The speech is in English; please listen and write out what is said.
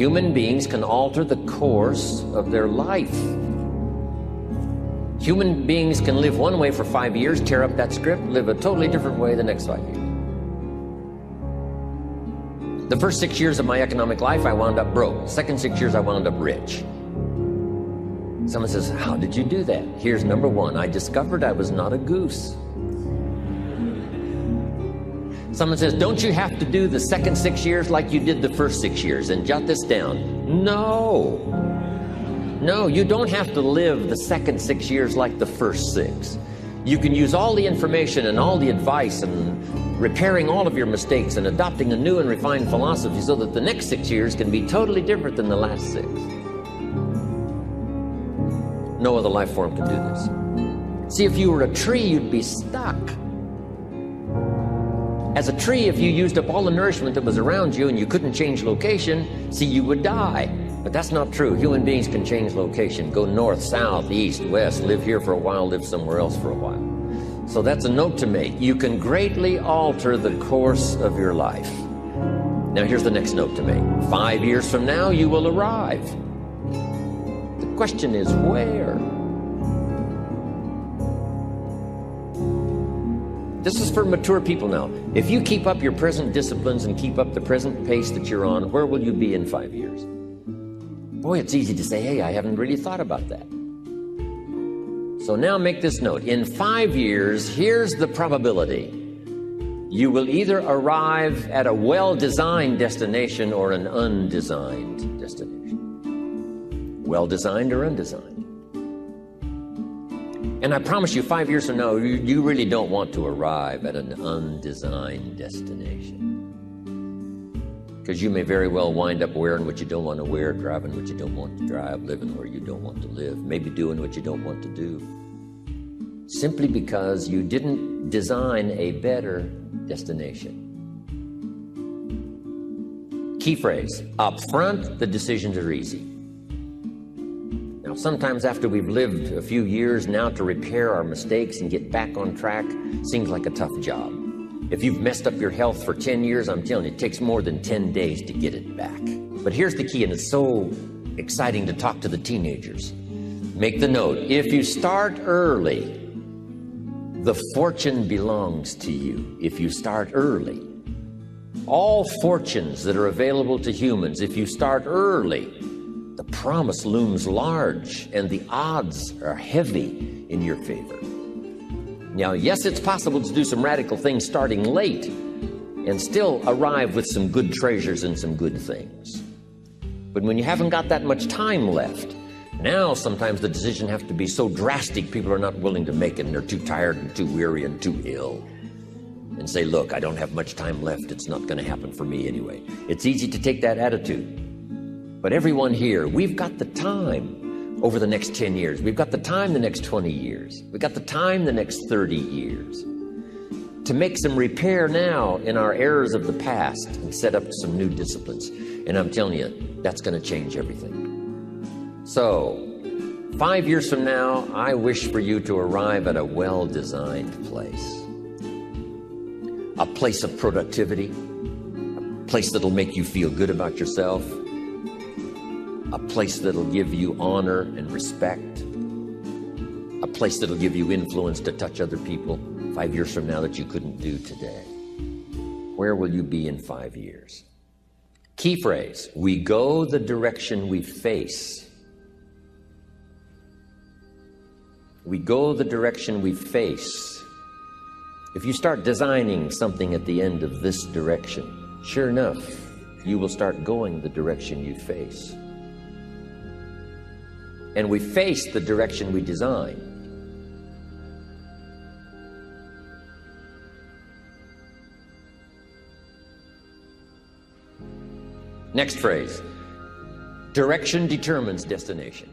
Human beings can alter the course of their life. Human beings can live one way for 5 years, tear up that script, live a totally different way the next 5 years. The first 6 years of my economic life, I wound up broke. Second 6 years, I wound up rich. Someone says, how did you do that? Here's number one. I discovered I was not a goose. Someone says, don't you have to do the second 6 years like you did the first 6 years? And jot this down. No. No, you don't have to live the second 6 years like the first 6. You can use all the information and all the advice and repairing all of your mistakes and adopting a new and refined philosophy so that the next 6 years can be totally different than the last 6. No other life form can do this. See, if you were a tree, you'd be stuck. As a tree, if you used up all the nourishment that was around you and you couldn't change location, see, you would die. But that's not true. Human beings can change location, go north, south, east, west, live here for a while, live somewhere else for a while. So that's a note to make. You can greatly alter the course of your life. Now here's the next note to make. 5 years from now, you will arrive. The question is where? This is for mature people now. If you keep up your present disciplines and keep up the present pace that you're on, where will you be in 5 years? Boy, it's easy to say, hey, I haven't really thought about that. So now make this note. In 5 years, here's the probability. You will either arrive at a well-designed destination or an undesigned destination. Well-designed or undesigned. And I promise you, 5 years from now, you really don't want to arrive at an undesigned destination. Because you may very well wind up wearing what you don't want to wear, driving what you don't want to drive, living where you don't want to live, maybe doing what you don't want to do. Simply because you didn't design a better destination. Key phrase, up front, the decisions are easy. Now, sometimes after we've lived a few years now, to repair our mistakes and get back on track seems like a tough job. If you've messed up your health for 10 years, I'm telling you, it takes more than 10 days to get it back. But here's the key, and it's so exciting to talk to the teenagers. Make the note, if you start early, the fortune belongs to you. If you start early. All fortunes that are available to humans, if you start early, the promise looms large and the odds are heavy in your favor. Now, yes, it's possible to do some radical things starting late and still arrive with some good treasures and some good things. But when you haven't got that much time left, now sometimes the decision has to be so drastic people are not willing to make it and they're too tired and too weary and too ill. And say, look, I don't have much time left. It's not going to happen for me anyway. It's easy to take that attitude. But everyone here, we've got the time over the next 10 years. We've got the time the next 20 years. We've got the time the next 30 years to make some repair now in our errors of the past and set up some new disciplines. And I'm telling you, that's going to change everything. So, 5 years from now, I wish for you to arrive at a well-designed place. A place of productivity, a place that'll make you feel good about yourself, a place that'll give you honor and respect, a place that'll give you influence to touch other people 5 years from now that you couldn't do today. Where will you be in 5 years? Key phrase, we go the direction we face. We go the direction we face. If you start designing something at the end of this direction, sure enough, you will start going the direction you face. And we face the direction we design. Next phrase, direction determines destination.